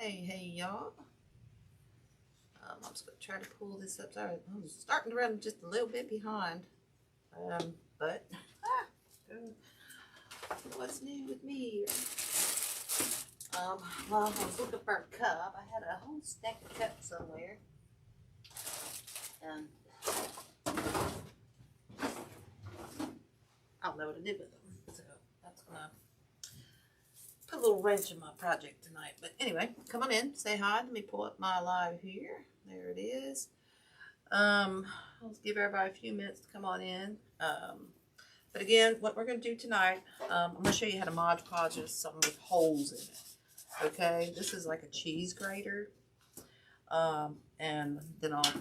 Hey, y'all. I'm just going to try to pull this up. Sorry, I'm starting to run just a little bit behind. But, what's new with me? Well, I was looking for a cup. I had a whole stack of cups somewhere. And I don't know what to do with them. So, that's going to put a little wrench in my project tonight. But anyway, come on in, say hi. Let me pull up my live here. There it is. Let's give everybody a few minutes to come on in. But again, what we're going to do tonight, I'm going to show you how to Modge Podge something with holes in it. Okay, this is like a cheese grater. And then I'll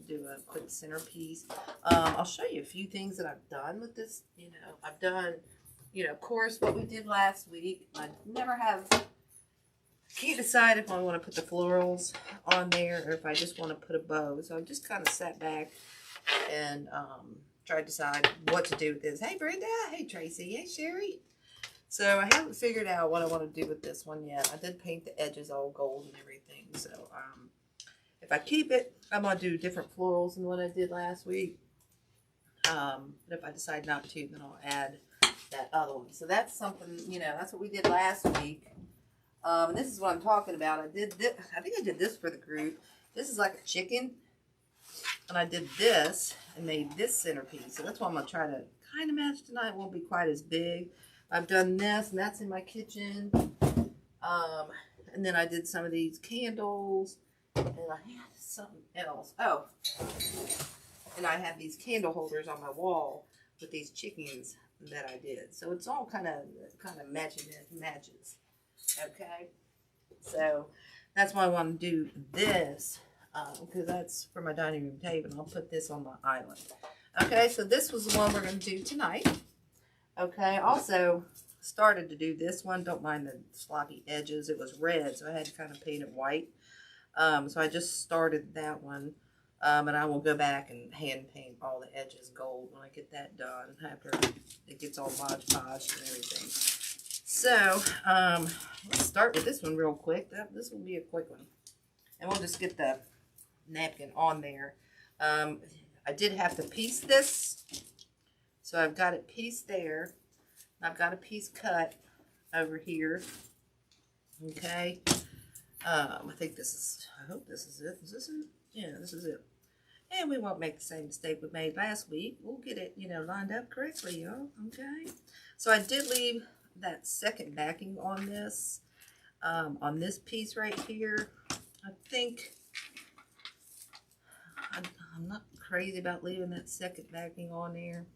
do a quick centerpiece. I'll show you a few things that I've done with this. I've done, of course, what we did last week. I can't decide if I want to put the florals on there or if I just want to put a bow. So I've just kind of sat back and tried to decide what to do with this. Hey, Brenda. Hey, Tracy. Hey, Sherry. So I haven't figured out what I want to do with this one yet. I did paint the edges all gold and everything. So if I keep it, I'm going to do different florals than what I did last week. But if I decide not to, then I'll add that other one. So that's something, that's what we did last week. And this is what I'm talking about. I think I did this for the group. This is like a chicken. And I did this and made this centerpiece. So that's what I'm going to try to kind of match tonight. It won't be quite as big. I've done this, and that's in my kitchen. And then I did some of these candles. And I had something else. Oh. And I have these candle holders on my wall with these chickens that I did. So it's all kind of matches. Okay, so that's why I want to do this, because that's for my dining room table, and I'll put this on my island. Okay, so this was the one we're going to do tonight. Okay, also started to do this one. Don't mind the sloppy edges. It was red, so I had to kind of paint it white. So I just started that one, and I will go back and hand paint all the edges gold when I get that done after it gets all Modge Podge and everything. So, let's start with this one real quick. This will be a quick one. And we'll just get the napkin on there. I did have to piece this. So I've got it pieced there. I've got a piece cut over here. Okay. I think this is, I hope this is it. Is this it? Yeah, this is it. And we won't make the same mistake we made last week. We'll get it, lined up correctly, y'all. Okay. So I did leave that second backing on this piece right here. I think I'm not crazy about leaving that second backing on there.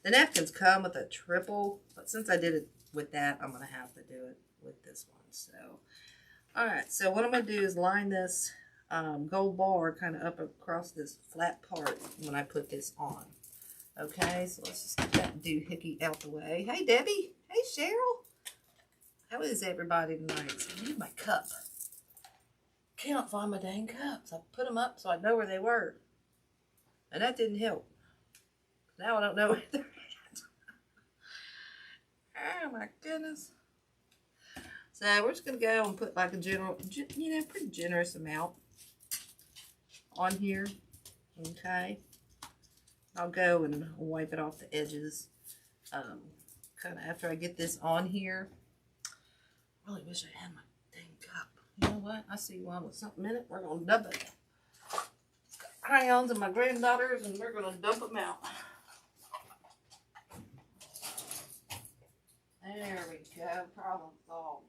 The napkins come with a triple, but since I did it with that, I'm going to have to do it with this one. So, all right, so what I'm going to do is line this gold bar kind of up across this flat part when I put this on. Okay, so let's just get that doohickey out the way. Hey, Debbie. Hey, Cheryl. How is everybody tonight? I need my cup. Can't find my dang cups. I put them up so I know where they were. And that didn't help. Now I don't know where they're at. Oh, my goodness. So we're just going to go and put like a pretty generous amount on here. Okay. I'll go and wipe it off the edges kind of after I get this on here. I really wish I had my dang cup. You know what? I see one with something in it. We're going to dump it. It's got crayons and my granddaughters, and we're going to dump them out. There we go. Problem solved.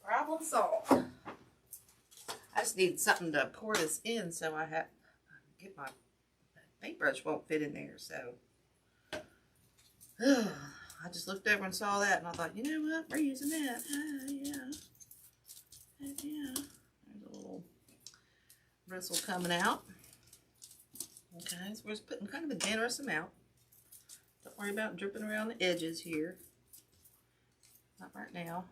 Problem solved. I just need something to pour this in, so I have get my paintbrush won't fit in there. So I just looked over and saw that, and I thought, you know what, we're using that. Yeah. There's a little bristle coming out. Okay, so we're just putting kind of a generous amount. Don't worry about dripping around the edges here. Not right now.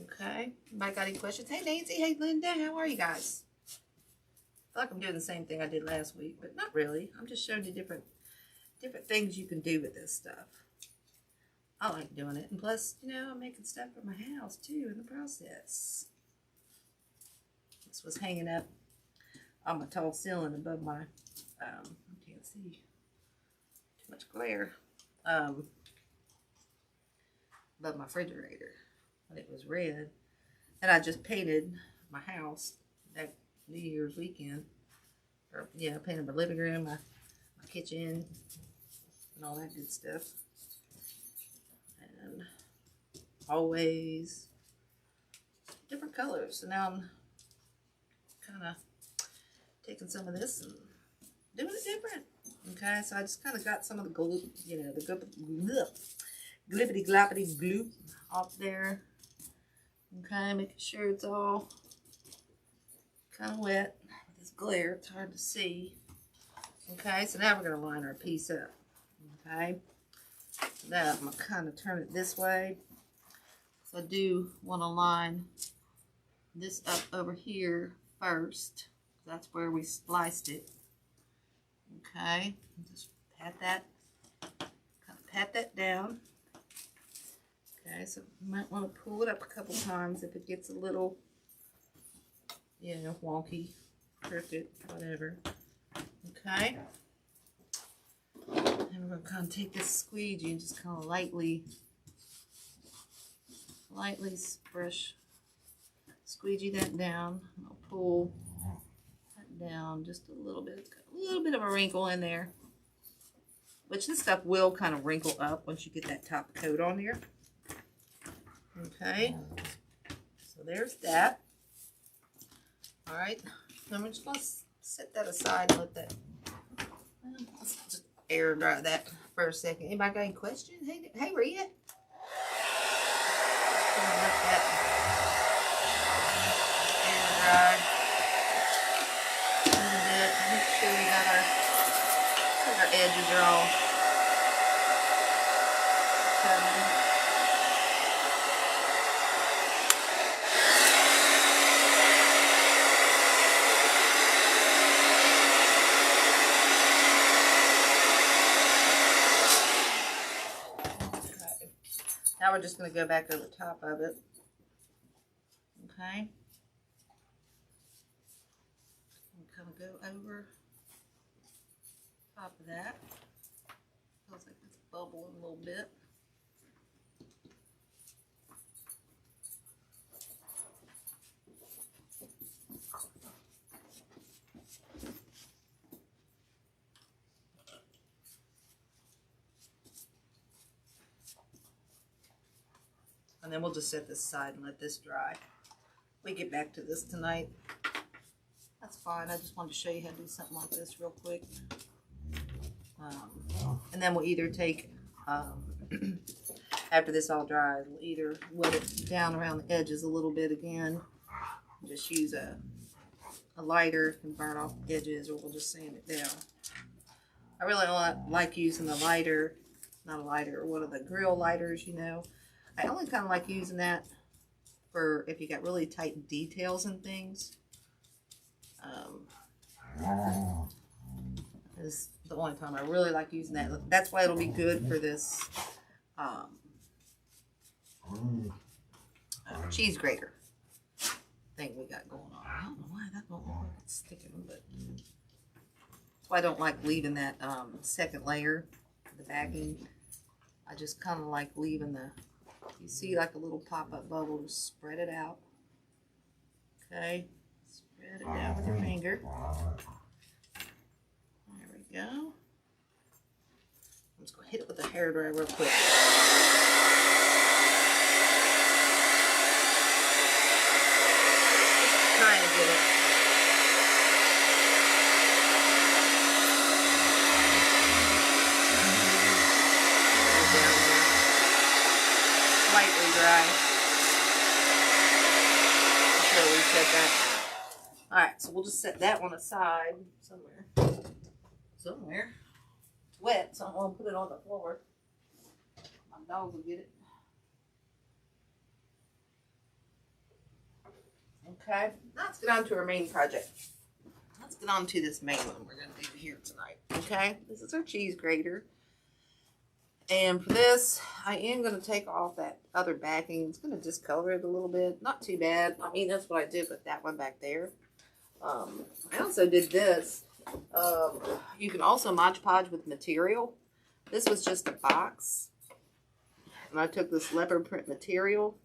Okay. Anybody got any questions? Hey, Nancy. Hey, Linda. How are you guys? I feel like I'm doing the same thing I did last week, but not really. I'm just showing you different things you can do with this stuff. I like doing it. And plus, you know, I'm making stuff for my house too in the process. This was hanging up on my tall ceiling above my, I can't see, too much glare, above my refrigerator. But it was red. And I just painted my house that New Year's weekend. Or, yeah, I painted my living room, my kitchen, and all that good stuff. And always different colors. So now I'm kind of taking some of this and doing it different. Okay, so I just kind of got some of the glue, you know, the glippity gloppity glue off there. Okay, making sure it's all kind of wet. With this glare, it's hard to see. Okay, so now we're going to line our piece up. Okay, now I'm going to kind of turn it this way. So I do want to line this up over here first. That's where we spliced it. Okay, just pat that, kind of pat that down. Okay, so you might want to pull it up a couple times if it gets a little, you know, wonky, crooked, whatever. Okay. And we're going to kind of take this squeegee and just kind of lightly brush, squeegee that down. I'll pull that down just a little bit. It's got a little bit of a wrinkle in there, which this stuff will kind of wrinkle up once you get that top coat on there. Okay, so there's that. All right, then we're just going to set that aside and let that, let's just air dry that for a second. Anybody got any questions? Hey, Rhea. Just going to let that air dry a little bit. Make sure we got our edges are all covered. Now we're just going to go back over the top of it. Okay. And kind of go over top of that. Feels like it's bubbling a little bit. And then we'll just set this aside and let this dry. We get back to this tonight. That's fine. I just wanted to show you how to do something like this real quick. And then we'll either take, after this all dries, we'll either wet it down around the edges a little bit again. Just use a lighter and burn off the edges, or we'll just sand it down. I really like using the lighter, not a lighter, one of the grill lighters, you know. I only kind of like using that for if you got really tight details and things. Is the only time I really like using that. That's why it'll be good for this cheese grater thing we got going on. I don't know why that won't work. It's sticking, but that's why I don't like leaving that second layer, the backing. I just kind of like leaving the, you see like a little pop-up bubble, just spread it out. Okay, spread it down with your finger. There we go. I'm just going to hit it with a hairdryer real quick. Trying to get it. Down there. Slightly dry. So we set that. Alright, so we'll just set that one aside somewhere. It's wet, so I won't put it on the floor. My dog will get it. Okay, now let's get on to our main project. Let's get on to this main one we're going to do here tonight. Okay, this is our cheese grater. And for this, I am going to take off that other backing. It's going to discolor it a little bit. Not too bad. I mean, that's what I did with that one back there. I also did this. You can also Modge Podge with material. This was just a box. And I took this leopard print material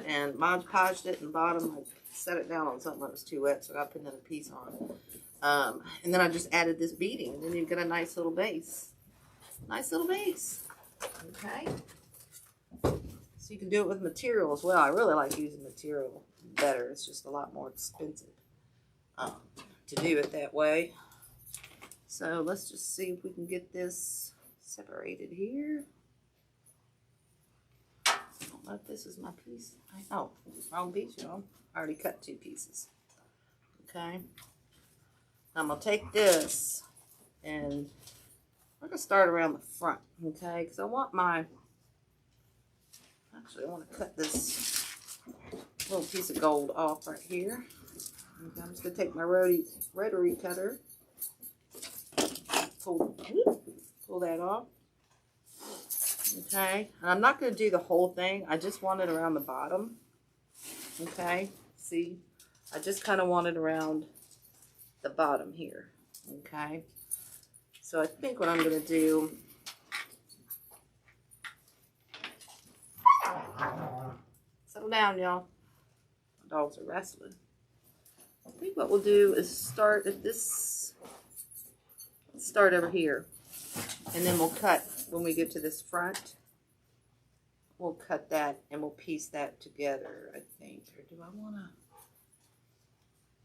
and Modge Podged it in the bottom. I set it down on something that was too wet, so I got to put another piece on. And then I just added this beading, and then you get a nice little base. Nice little base. Okay. So you can do it with material as well. I really like using material better. It's just a lot more expensive to do it that way. So let's just see if we can get this separated here. I don't know if this is my piece. Oh, wrong piece, y'all. I already cut 2 pieces. Okay. I'm going to take this and we're going to start around the front. Okay. Because I want my, actually I want to cut this little piece of gold off right here. Okay, I'm just going to take my rotary cutter. Pull that off. Okay, and I'm not going to do the whole thing. I just want it around the bottom. Okay, see, I just kind of want it around the bottom here. Okay, so I think what I'm going to do, settle down, y'all. My dogs are wrestling. I think what we'll do is start at this, start over here, and then we'll cut when we get to this front. We'll cut that and we'll piece that together, I think. Or do I want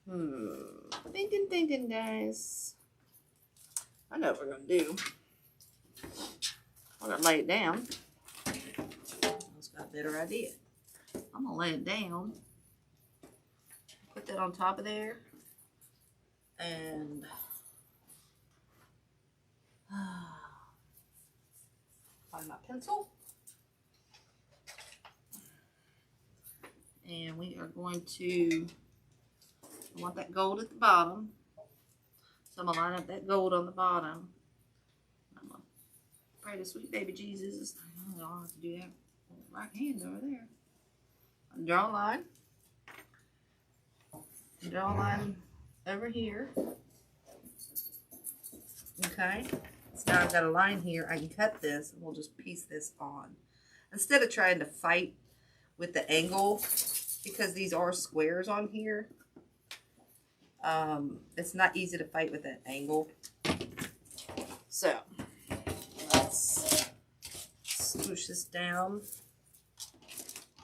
to? Thinking, guys. I know what we're going to do. We're going to lay it down. I just got a better idea. I'm going to lay it down. Put that on top of there. And find my pencil. And we are going to, I want that gold at the bottom. So I'm going to line up that gold on the bottom. I'm going to pray to sweet baby Jesus. I don't have to do that with my right hand over there. Draw a line. Draw a line over here. Okay. So now I've got a line here. I can cut this and we'll just piece this on. Instead of trying to fight with the angle, because these are squares on here, it's not easy to fight with that angle. So let's swoosh this down.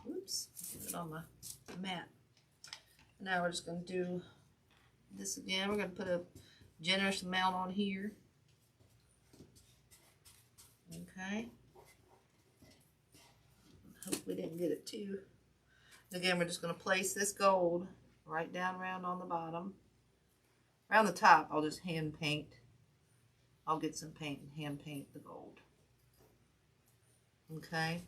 Oops, get it on my mat. Now we're just going to do this again. We're going to put a generous amount on here. Okay. Hope we didn't get it too. Again, we're just going to place this gold right down around on the bottom. Around the top, I'll just hand paint. I'll get some paint and hand paint the gold. Okay.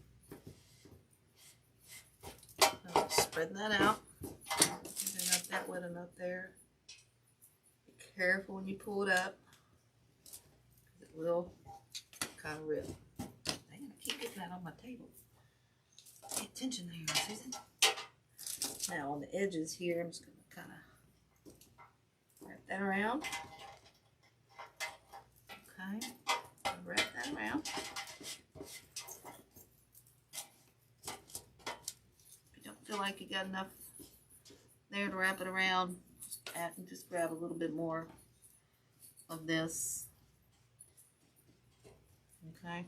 Spread that out. They're not that wet enough there. Be careful when you pull it up. It will kind of rip. Dang, I keep getting that on my table. Pay attention there, Susan. Now on the edges here, I'm just going to kind of wrap that around. Okay, wrap that around. If you don't feel like you got enough there to wrap it around, just grab a little bit more of this. Okay.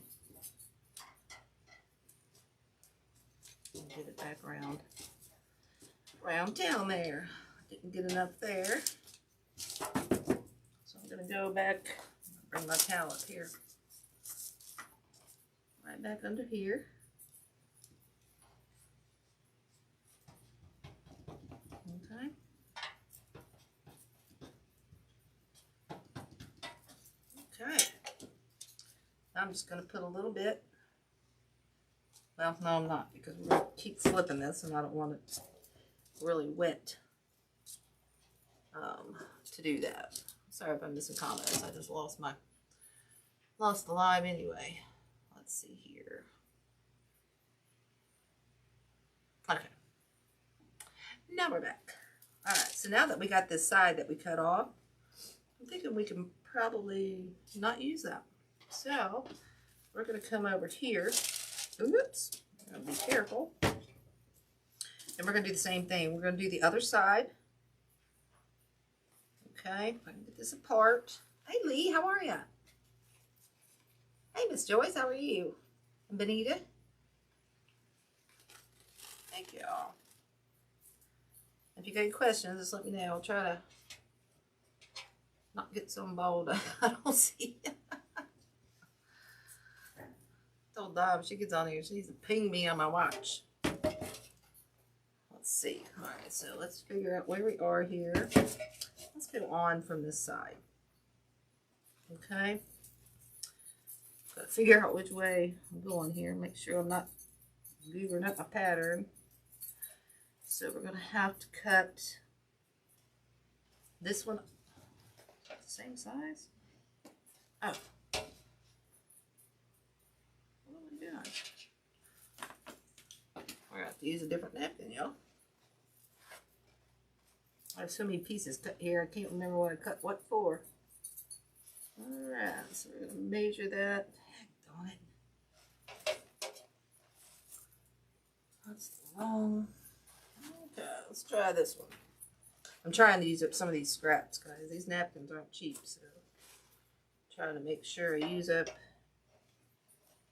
And get it back around town there. Didn't get enough there. So I'm going to go back, bring my towel up here. Right back under here. Okay. Okay. I'm just going to put a little bit. Well, no, I'm not, because we're going to keep flipping this and I don't want it really wet to do that. Sorry if I'm missing comments. I just lost the live anyway. let's see here. Okay. Now we're back. All right, so now that we got this side that we cut off, I'm thinking we can probably not use that. So we're going to come over here. Oops, I'm going to be careful. And we're going to do the same thing. We're going to do the other side. Okay, if I can get this apart. Hey Lee, how are you? Hey Miss Joyce, how are you? And Benita? Thank y'all. If you got any questions, just let me know. I'll try to not get so involved. I don't see it. Told Dom, she gets on here, she needs to ping me on my watch. Let's see. Alright, so let's figure out where we are here. Let's go on from this side. Okay. Gotta figure out which way I'm going here. Make sure I'm not goovering up my pattern. So we're going to have to cut this one same size. Oh. What am I doing? We're going to have to use a different napkin, y'all. I have so many pieces cut here, I can't remember what I cut what for. Alright, so we're going to measure that. Heck darn it. That's the wrong. Okay, let's try this one. I'm trying to use up some of these scraps, guys. These napkins aren't cheap, so I'm trying to make sure I use up.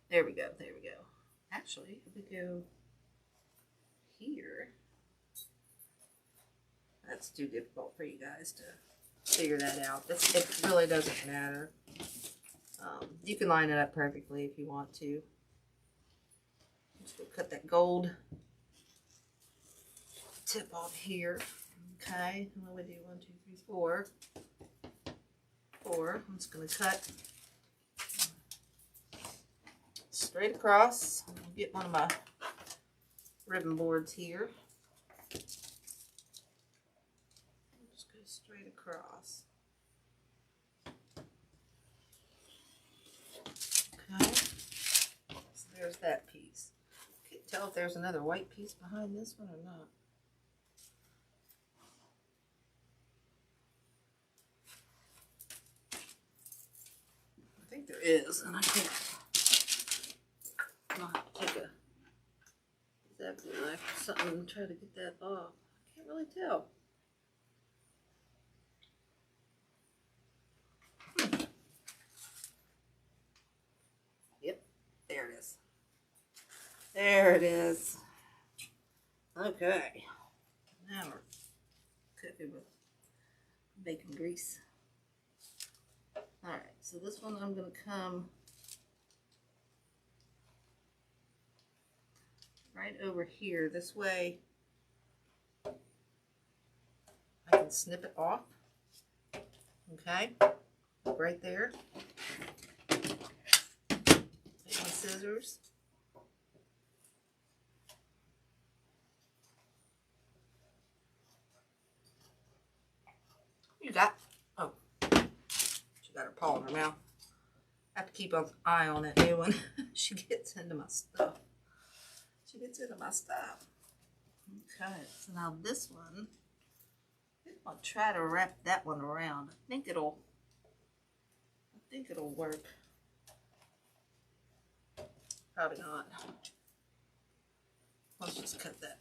There we go, there we go. Actually, if we go here, that's too difficult for you guys to figure that out. It really doesn't matter. You can line it up perfectly if you want to. Just go cut that gold tip off here. Okay, what do we do? 1, 2, 3, 4. 4. I'm just going to cut straight across. I'm going to get one of my ribbon boards here. Just go straight across. Okay, so there's that piece. Can't tell if there's another white piece behind this one or not. I think there is, and I can't. I'll have to take a exactly knife or something and try to get that off. I can't really tell. Yep, there it is. There it is. Okay. Now we're cooking with bacon grease. Alright, so this one I'm going to come right over here. This way I can snip it off. Okay, right there. Take my scissors. You got, oh, she got her paw in her mouth. I have to keep an eye on that new one. She gets into my stuff. She gets into my stuff. Okay, so now this one, I'll try to wrap that one around. I think it'll work. Probably not. Let's just cut that.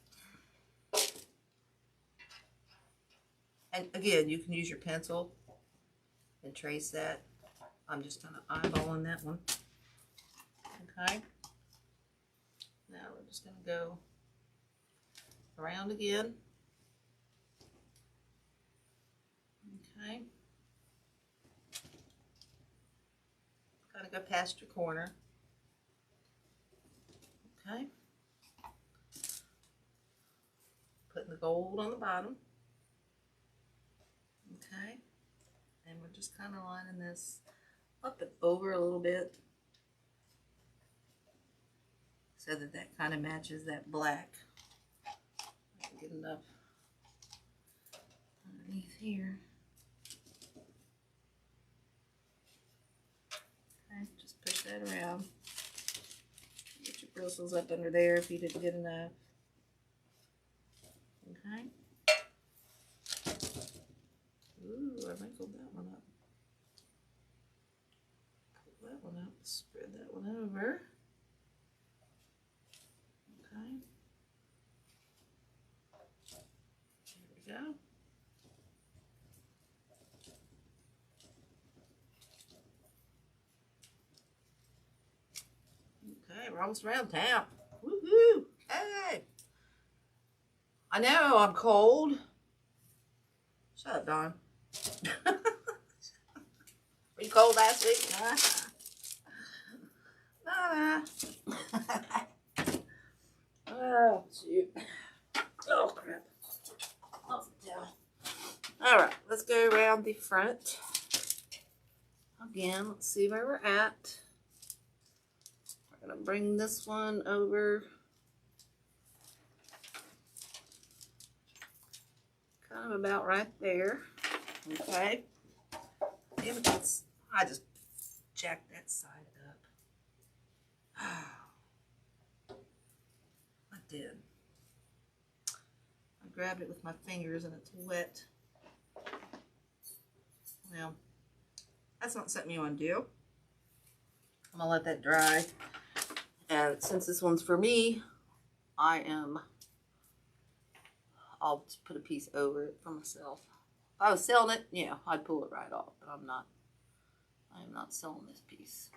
And again, you can use your pencil and trace that. I'm just kind of eyeballing that one. Okay. Now we're just going to go around again. Okay. Got to go past your corner. Okay. Putting the gold on the bottom. Okay. And we're just kind of lining this up and over a little bit so that that kind of matches that black. I can get enough underneath here. Okay, just push that around. bristles up under there if you didn't get enough. Okay. Ooh, I wrinkled that one up. Pull that one up, spread that one over. Okay. There we go. Okay, we're almost around town. Woohoo! Hey! I know I'm cold. Shut up, Dawn. Were you cold last week? Nah. Oh, shoot. Oh, crap. Alright, let's go around the front. Again, let's see where we're at. We're going to bring this one over. Kind of about right there. Okay. I just jacked that side up. I did. I grabbed it with my fingers and it's wet. Well, that's not something you want to do. I'm gonna let that dry. And since this one's for me, I'll just put a piece over it for myself. If I was selling it, yeah, I'd pull it right off, but I'm not. I am not selling this piece.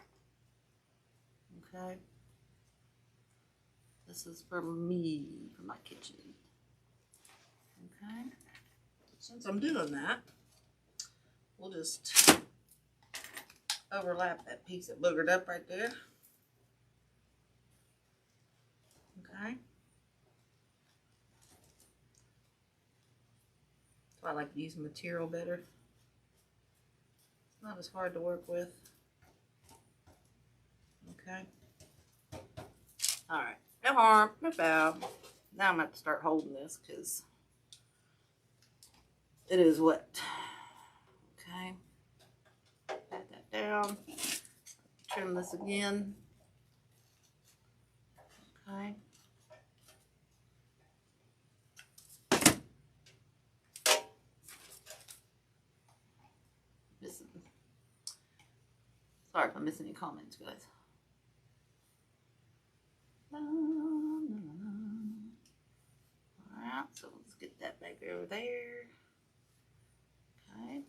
Okay. This is for me, for my kitchen. Okay. Since I'm doing that, we'll just overlap that piece that boogered up right there. Okay. So I like to use the material better. It's not as hard to work with. Okay. Alright. No harm, no foul. Now I'm going to have to start holding this because it is wet. Okay. Pat that down. Trim this again. Okay. Sorry if I'm missing any comments, guys. Alright, so let's get that back over there. Okay.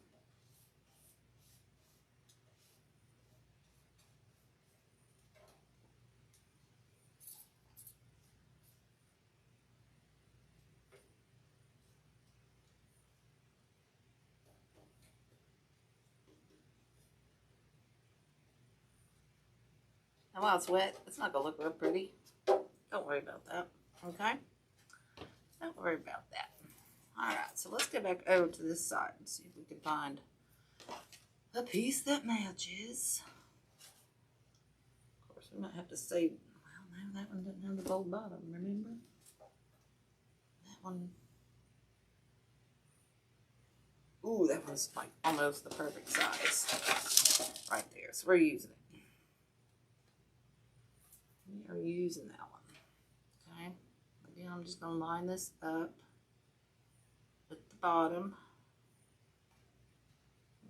And while it's wet, it's not going to look real pretty. Don't worry about that. Okay? Don't worry about that. Alright, so let's go back over to this side and see if we can find a piece that matches. Of course, we might have to say, well, no, that one didn't have the gold bottom, remember? That one. Ooh, that one's like almost the perfect size. Right there. So we're using it. We are using that one. Okay. Again, I'm just going to line this up at the bottom.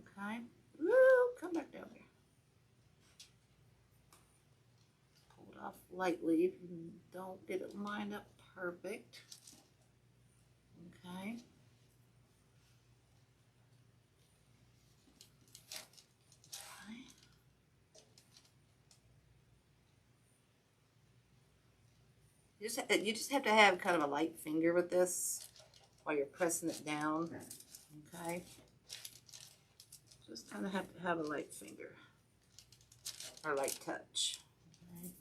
Okay. Woo, come back down there. Pull it off lightly if you don't get it lined up perfect. Okay. You just have to have kind of a light finger with this while you're pressing it down. Okay. Just kind of have to have a light finger or light touch. Okay.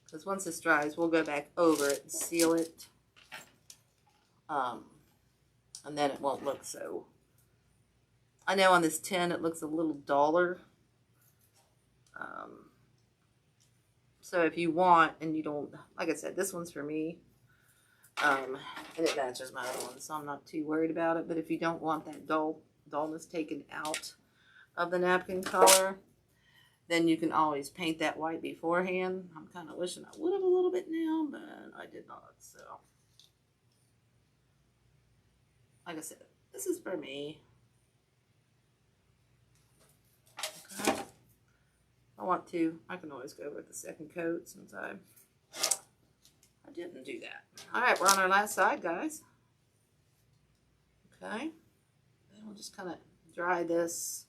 Because once this dries, we'll go back over it and seal it. And then it won't look so. I know on this tin it looks a little duller. So if you want, and you don't, like I said, this one's for me, and it matches my other one, so I'm not too worried about it. But if you don't want that dullness taken out of the napkin color, then you can always paint that white beforehand. I'm kind of wishing I would have a little bit now, but I did not. So, like I said, this is for me. Okay. If I want to, I can always go with the second coat since I didn't do that. All right, we're on our last side, guys. Okay. Then we'll just kind of dry this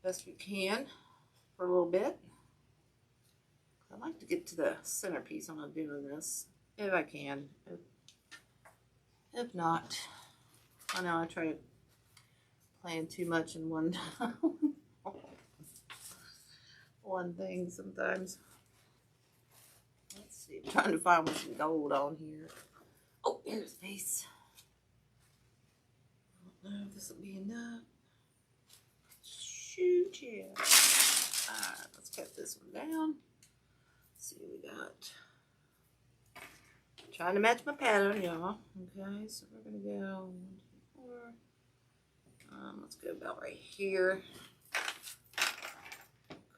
best we can for a little bit. I'd like to get to the centerpiece when I'm doing this, if I can. If not, I know I try playing too much in one thing sometimes. Let's see, I'm trying to find some gold on here. Oh, here's a piece. I don't know if this will be enough. Shoot, yeah. Alright, let's cut this one down. Let's see what we got. Trying to match my pattern, y'all. Okay, so we're gonna go 1, 2, 4. Let's go about right here.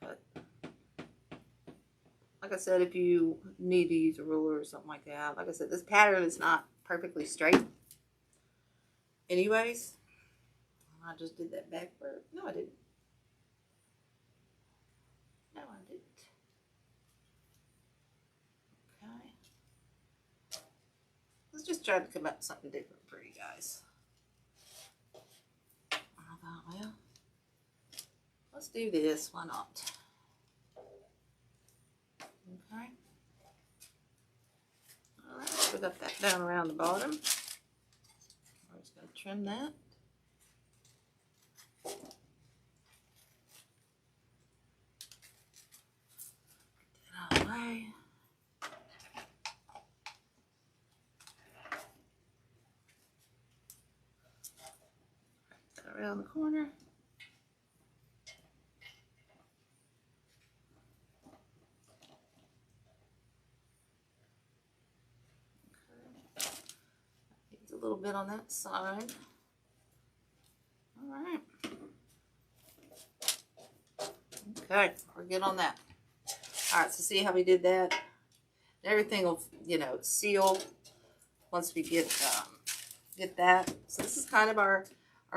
Cut. Like I said, if you need to use a ruler or something like that, like I said, this pattern is not perfectly straight. Anyways, I just did that backward. No, I didn't. No, I didn't. Okay. Let's just try to come up with something different for you guys. I thought, well, let's do this. Why not? Okay. All right. We got that down around the bottom. I'm just going to trim that. Get that out of the way. Around the corner. Okay. Needs a little bit on that side. All right. Okay, we're good on that. All right, so see how we did that? Everything will, you know, seal once we get that. So this is kind of our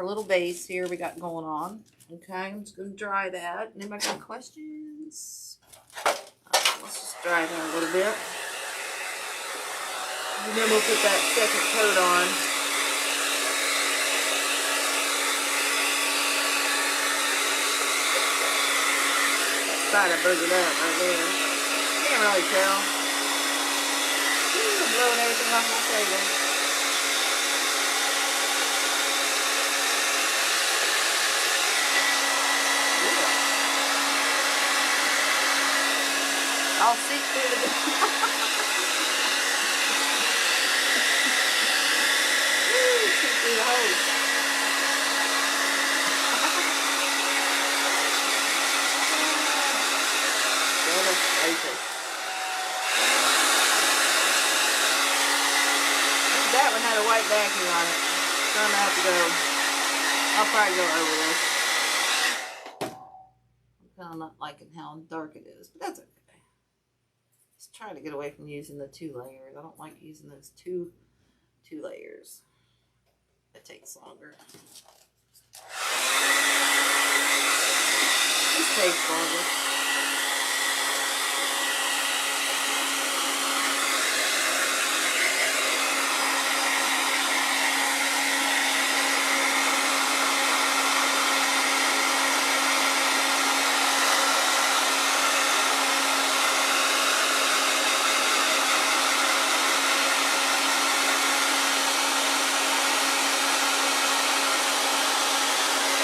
little base here we got going on. Okay, I'm just going to dry that. Anybody got questions? Let's just dry that a little bit. And then we'll put that second coat on. Try to booger it up right there. Can't really tell. I'm blowing everything off my table. I'll see through the see through the hose. That one had a white backing on it, so I'm gonna have to go. I'll probably go over this. I'm kind of not liking how dark it is, but that's okay. Just trying to get away from using the 2 layers. I don't like using those two layers. It takes longer. This takes longer.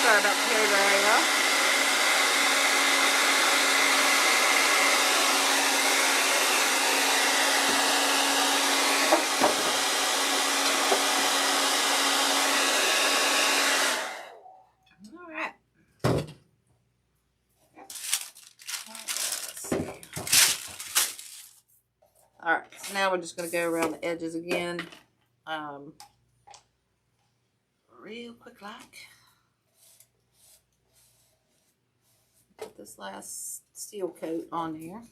Sorry about the hair drying off. All right. Let's see. All right. So now we're just going to go around the edges again, real quick like. Put this last steel coat on there.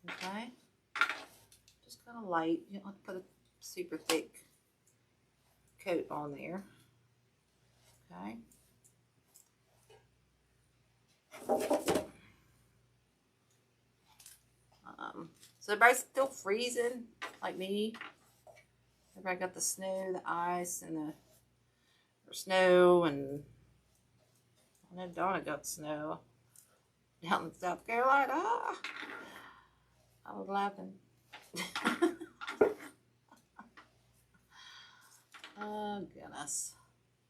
Okay. Just kind of light. You don't have to put a super thick coat on there. Okay. So everybody's still freezing like me. Everybody got the snow, the ice, and the snow, and I know Donna got snow down in South Carolina. Ah, I was laughing. Oh goodness.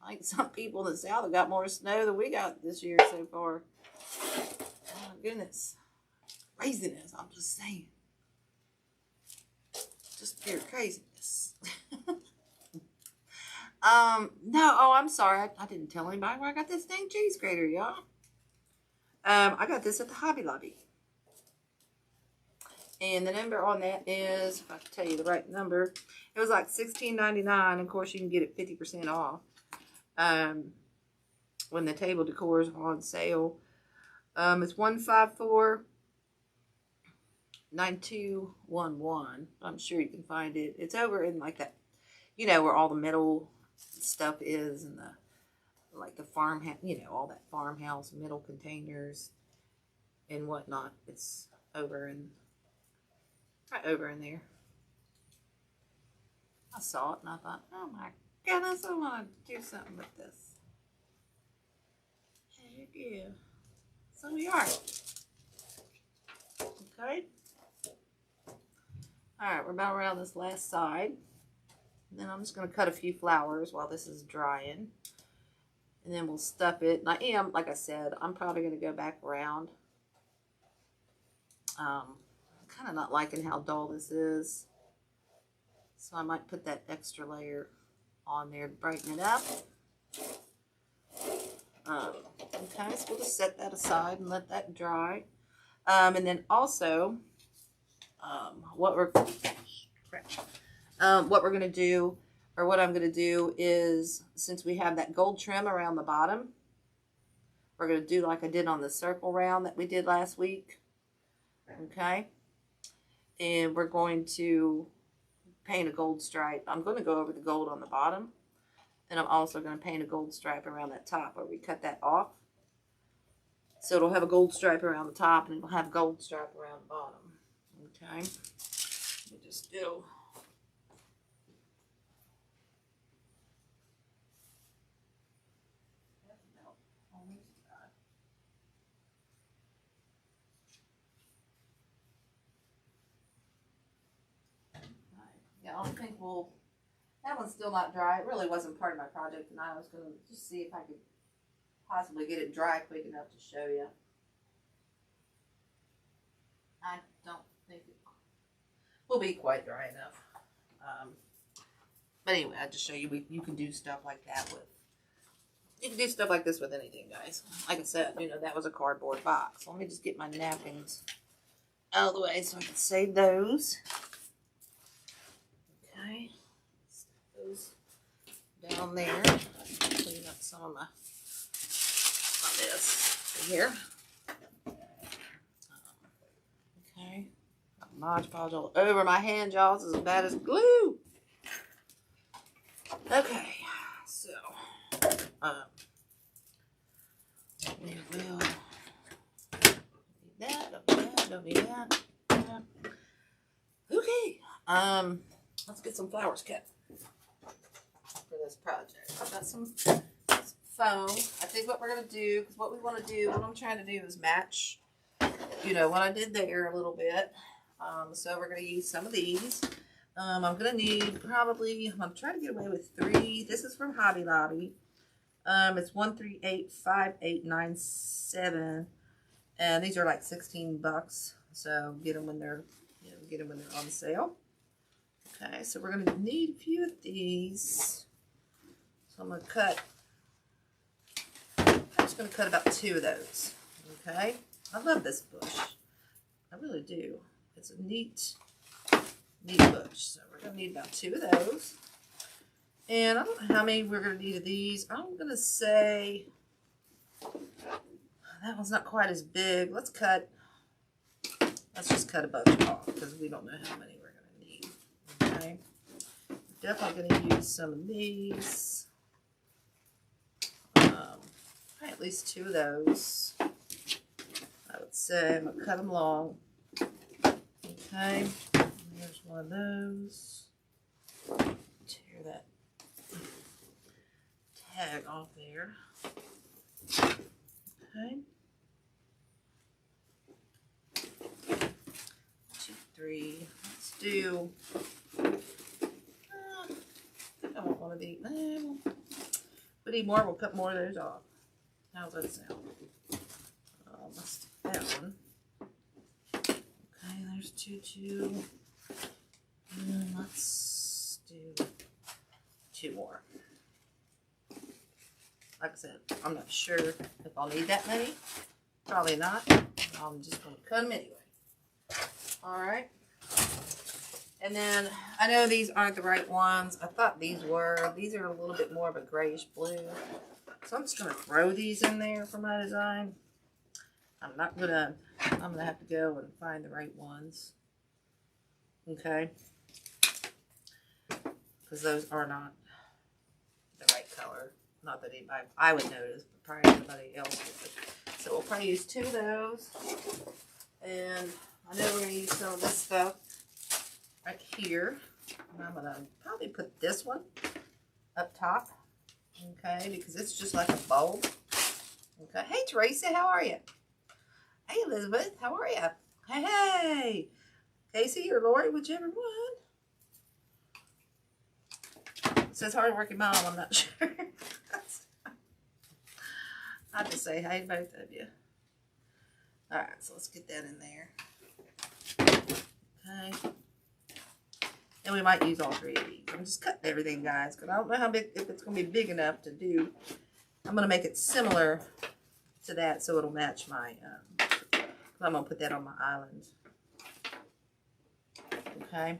I think some people in the South have got more snow than we got this year so far. Oh my goodness. Craziness, I'm just saying. Just pure craziness. No, oh, I'm sorry. I didn't tell anybody where I got this dang cheese grater, y'all. I got this at the Hobby Lobby. And the number on that is, if I can tell you the right number, it was like $16.99. Of course, you can get it 50% off when the table decor is on sale. It's 154-9211. I'm sure you can find it. It's over in like that, you know, where all the metal stuff is, and the like the farmhouse, you know, all that farmhouse metal containers and whatnot. It's over in right over in there. I saw it and I thought, oh my goodness, I want to do something with this. Heck yeah. So we are. Okay. Alright, we're about around this last side. And then I'm just going to cut a few flowers while this is drying. And then we'll stuff it. And I am, like I said, I'm probably going to go back around. I'm kind of not liking how dull this is. So I might put that extra layer on there to brighten it up. Okay, so we'll just set that aside and let that dry. And then also, what we're going to do, or what I'm going to do is, since we have that gold trim around the bottom, we're going to do like I did on the circle round that we did last week. Okay. And we're going to paint a gold stripe. I'm going to go over the gold on the bottom. And I'm also going to paint a gold stripe around that top where we cut that off. So it'll have a gold stripe around the top and it'll have a gold stripe around the bottom. Okay. Let me just do. Yeah, I don't think we'll, that one's still not dry. It really wasn't part of my project tonight. I was going to just see if I could possibly get it dry quick enough to show you. I don't think it will be quite dry enough. But anyway, I'll just show you, you can do stuff like that with, you can do stuff like this with anything, guys. Like I said, you know, that was a cardboard box. Let me just get my napkins out of the way so I can save those. Okay, stick those down there. Clean up some of my this here. Okay, got Modge Podge all over my hand, y'all. This is as bad as glue. Okay, so we will need that. Don't need that. Okay, let's get some flowers cut for this project. I've got some foam. I think what we're going to do, because what we want to do, what I'm trying to do is match, you know, what I did there a little bit. So we're going to use some of these. I'm going to need probably, I'm going to try to get away with 3. This is from Hobby Lobby. It's 1385897. And these are like $16. So get them when they're, you know, get them when they're on sale. Okay, so we're going to need a few of these. So I'm going to cut, I'm just going to cut about 2 of those. Okay, I love this bush. I really do. It's a neat bush. So we're going to need about 2 of those. And I don't know how many we're going to need of these. I'm going to say, that one's not quite as big. Let's just cut a bunch off because we don't know how many we're going to need. Okay. Definitely going to use some of these. At least 2 of those. I would say I'm going to cut them long. Okay. There's one of those. Tear that tag off there. Okay. 2, 3. Let's do. I want one of these. We need more. We'll cut more of those off. How's that sound? Let's do that one. Okay, there's 2. And let's do 2 more. Like I said, I'm not sure if I'll need that many. Probably not. I'm just going to cut them anyway. Alright. And then, I know these aren't the right ones. I thought these were. These are a little bit more of a grayish blue. So I'm just going to throw these in there for my design. I'm going to have to go and find the right ones. Okay. Because those are not the right color. Not that anybody, I would notice, but probably everybody else would. So we'll probably use 2 of those. And I know we're going to use some of this stuff right here. And I'm going to probably put this one up top. Okay, because it's just like a bulb. Okay, hey Teresa, how are you? Hey Elizabeth, how are you? Hey, hey, Casey or Lori, whichever one. It says hardworking mom, I'm not sure. I'll just say hey to both of you. Alright, so let's get that in there. Okay. And we might use all 3 of these. I'm just cutting everything, guys, because I don't know how big, if it's going to be big enough to do. I'm going to make it similar to that so it'll match my, I'm going to put that on my island. Okay.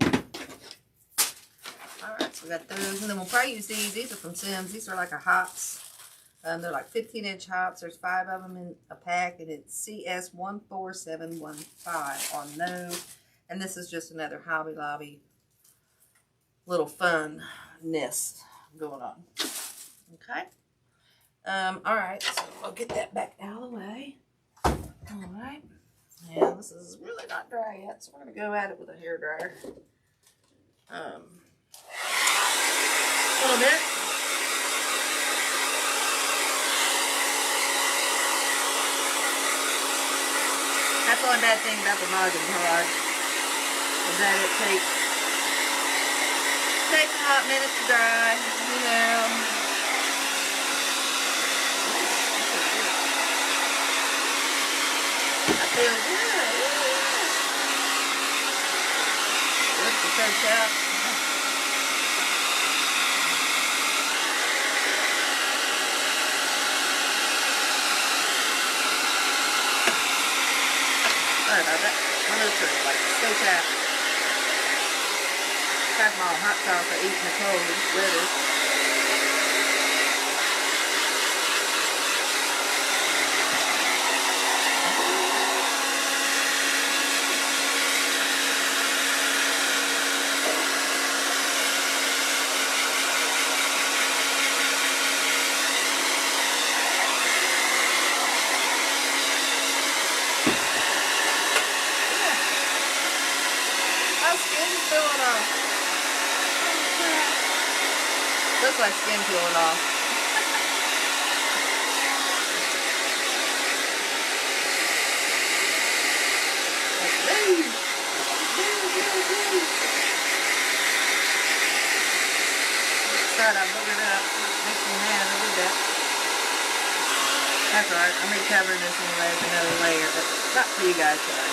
Alright, so we got those. And then we'll probably use these. These are from Sims. These are like a hops. They're like 15-inch hops. There's 5 of them in a pack, and it's CS14715 on those. And this is just another Hobby Lobby little fun nest going on. Okay. Alright, so I'll get that back out of the way. Alright. Yeah, this is really not dry yet, so we're going to go at it with a hairdryer. A little bit. That's the only bad thing about the Modge Podge is that it takes a hot minute to dry, you know. I feel good. Lift the coach out. Sorry about that. My little tree like so tapped. Got my hot sauce for eating the cold weather. My skin's peeling off. Looks like skin peeling off. Sorry, I boogered up. Makes me mad. I did that. That's alright. I'm recovering this anyway with another layer, but not for you guys today.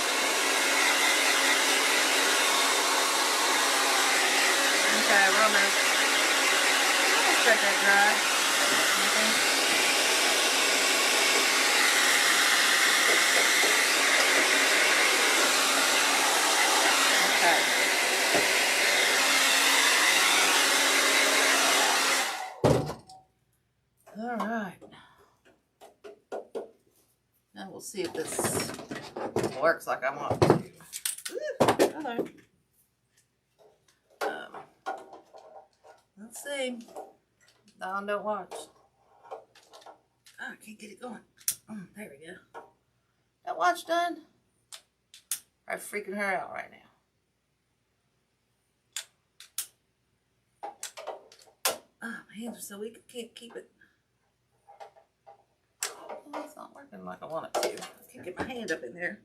Okay, we're almost. Let's let that dry. Okay. Alright. Now see if this works like I want it to. Ooh, hello. Let's see. Don, don't watch. Oh, I can't get it going. There we go. That watch done? I'm freaking her out right now. Oh, my hands are so weak I can't keep it. Oh, it's not working like I want it to. I can't get my hand up in there.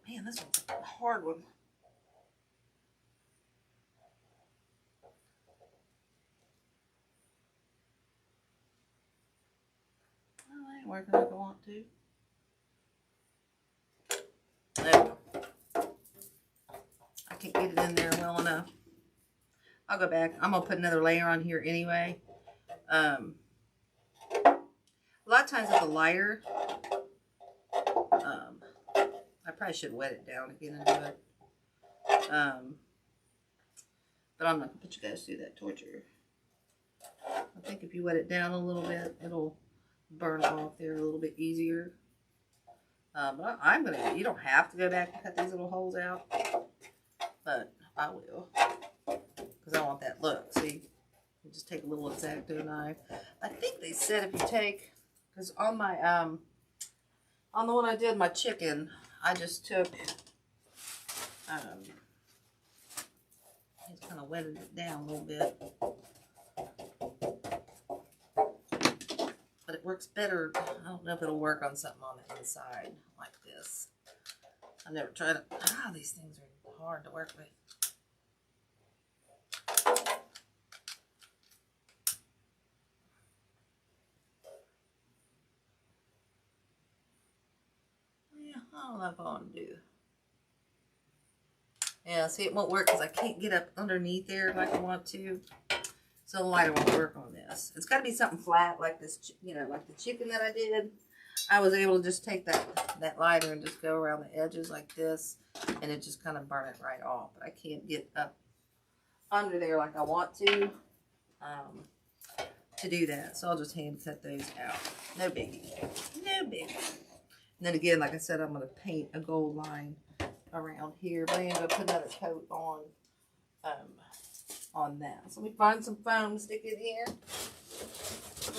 Man, this one's a hard one. Well, it ain't working like I want to. No. I can't get it in there well enough. I'll go back. I'm going to put another layer on here anyway. A lot of times with the lighter, I probably should wet it down again and do it. But I'm not going to put you guys through that torture. I think if you wet it down a little bit, it'll burn off there a little bit easier. But I'm going to, you don't have to go back and cut these little holes out. But I will. Because I want that look. See? You just take a little X-Acto knife. I think they said if you take, because on my, on the one I did my chicken, I just took, just kind of wetted it down a little bit. But it works better. I don't know if it'll work on something on the inside like this. I've never tried it. Ah, these things are hard to work with. Yeah, I don't know if I want to do. Yeah, see, it won't work because I can't get up underneath there like I want to. So the lighter won't work on this. It's got to be something flat like this, you know, like the chicken that I did. I was able to just take that lighter and just go around the edges like this, and it just kind of burn it right off. But I can't get up under there like I want to do that. So I'll just hand cut those out. No biggie. No biggie. And then again, like I said, I'm going to paint a gold line around here. But I'm going to put another coat on that. So let me find some foam, stick it here. I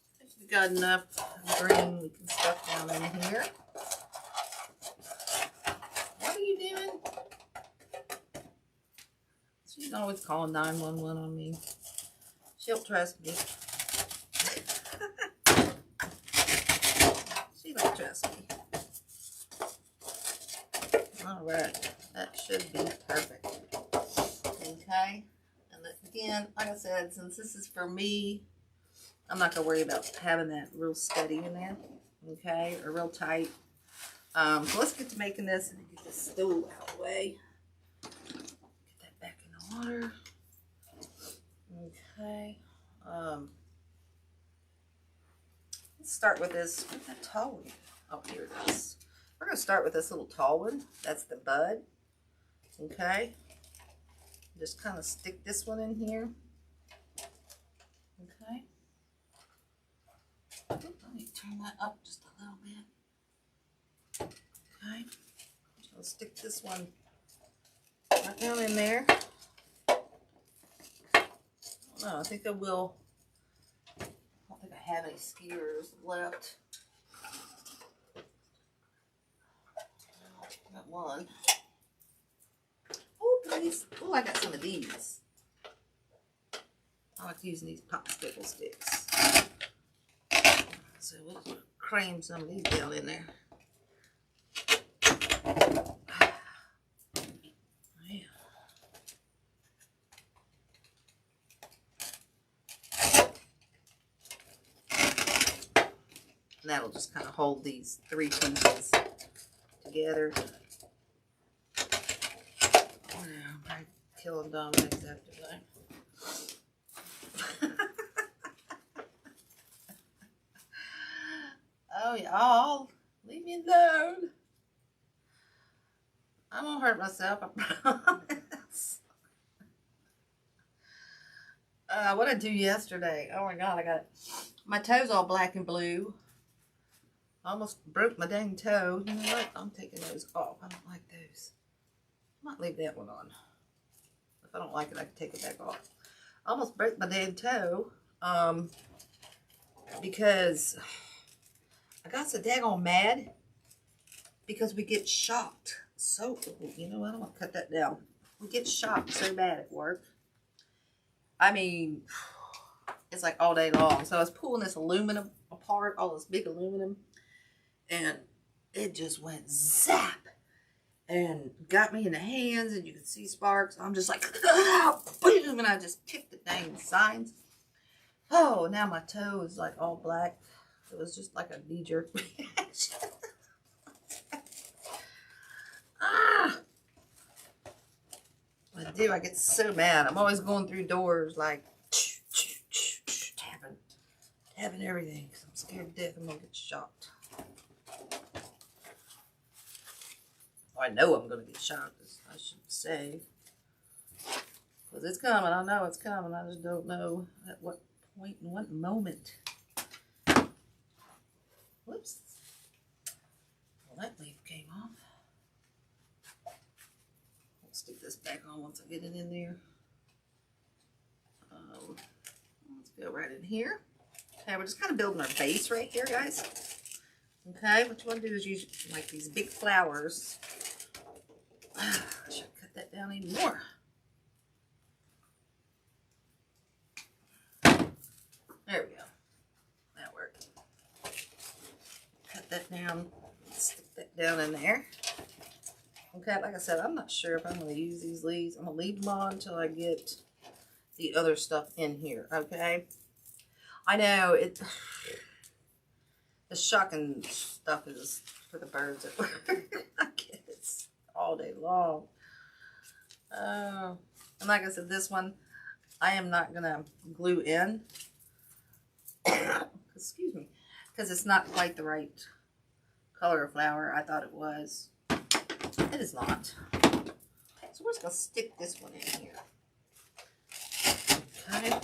think we got enough green we can stuff down in here. What are you doing? She's always calling 911 on me. She'll trust me. She don't trust me. Alright, that should be perfect. Okay, and again, like I said, since this is for me, I'm not going to worry about having that real steady in there, okay, or real tight. So let's get to making this and get this stool out of the way. Get that back in the water. Okay, let's start with this. Where's that tall one? Oh, here it is. We're going to start with this little tall one. That's the bud. Okay. Just kind of stick this one in here. Okay. Let me turn that up just a little bit. Okay. So I'll stick this one right down in there. Oh, I think I will. I don't think I have any skewers left. Got one. Oh, please. Oh, I got some of these. I like using these popsicle sticks. So we'll cram some of these down in there. Yeah. And that'll just kind of hold these three pieces together. I'm killing Dominic after that. Oh, y'all, leave me alone. I won't hurt myself, I promise. What I do yesterday? Oh my God, I got my toes all black and blue. I almost broke my dang toe. You know what? I'm taking those off. I don't like those. I might leave that one on. If I don't like it, I can take it back off. I almost broke my dang toe. Because I got so daggone mad because we get shocked. So, you know what? I'm going to cut that down. We get shocked so bad at work. I mean, it's like all day long. So I was pulling this aluminum apart, all this big aluminum, and it just went zap and got me in the hands, and you can see sparks. I'm just like, ah, boom, and I just kicked the dang signs. Oh, now my toe is like all black. It was just like a knee-jerk reaction. Ah! I do. I get so mad. I'm always going through doors like tapping everything because I'm scared to death I'm going to get shocked. I know I'm going to get shocked, I should say. Because it's coming. I know it's coming. I just don't know at what point and what moment. Whoops. Well, that leaf came off. I'll stick this back on once I get it in there. Let's go right in here. Okay, we're just kind of building our base right here, guys. Okay, what you want to do is use like these big flowers. I should cut that down even more. There we go. That worked. Cut that down. Stick that down in there. Okay, like I said, I'm not sure if I'm going to use these leaves. I'm going to leave them on until I get the other stuff in here, okay? I know the shocking stuff is for the birds at work. I get it all day long. And like I said, this one I am not going to glue in. Excuse me. Because it's not quite the right color of flower I thought it was. It is not. So we're just going to stick this one in here. Okay.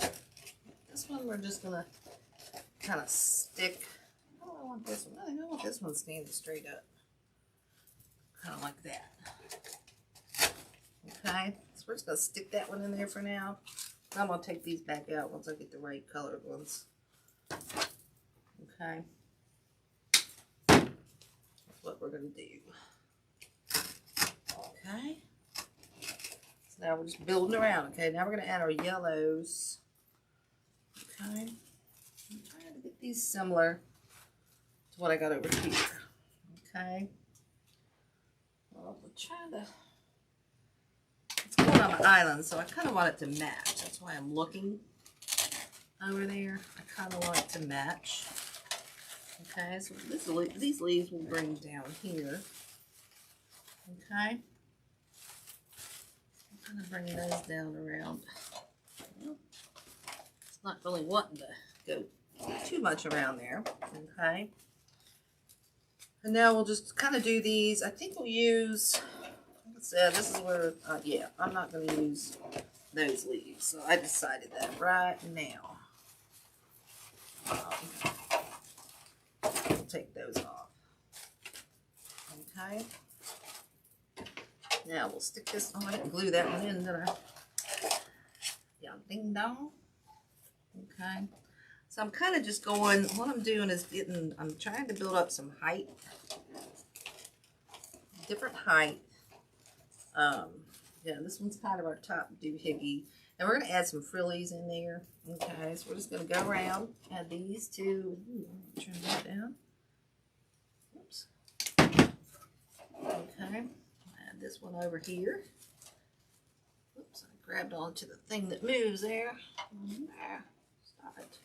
This one we're just going to kind of stick. Oh, I want this one. I think I want this one standing straight up. Kind of like that. Okay. So we're just going to stick that one in there for now. I'm going to take these back out once I get the right colored ones. Okay. That's what we're going to do. Okay. So now we're just building around. Okay. Now we're going to add our yellows. Okay. I'm trying to get these similar to what I got over here. Okay. Well, we're trying to... It's going on my island, so I kind of want it to match. That's why I'm looking over there. I kind of want it to match. Okay, so these leaves will bring down here. Okay. I'm kind of bringing those down around. Well, it's not really wanting to go too much around there. Okay. And now we'll just kind of do these. I think we'll use, like I said, this is where, yeah, I'm not going to use those leaves. So I decided that right now. We'll take those off. Okay. Now we'll stick this on and glue that one in, didn't I? Yeah, ding dong. Okay. So I'm kind of just going, what I'm doing is I'm trying to build up some height. Different height. Yeah, this one's kind of our top doohickey. And we're going to add some frillies in there. Okay, so we're just going to go around, add these two. Ooh, turn that down. Oops. Okay, add this one over here. Oops, I grabbed onto the thing that moves there. There, stop it.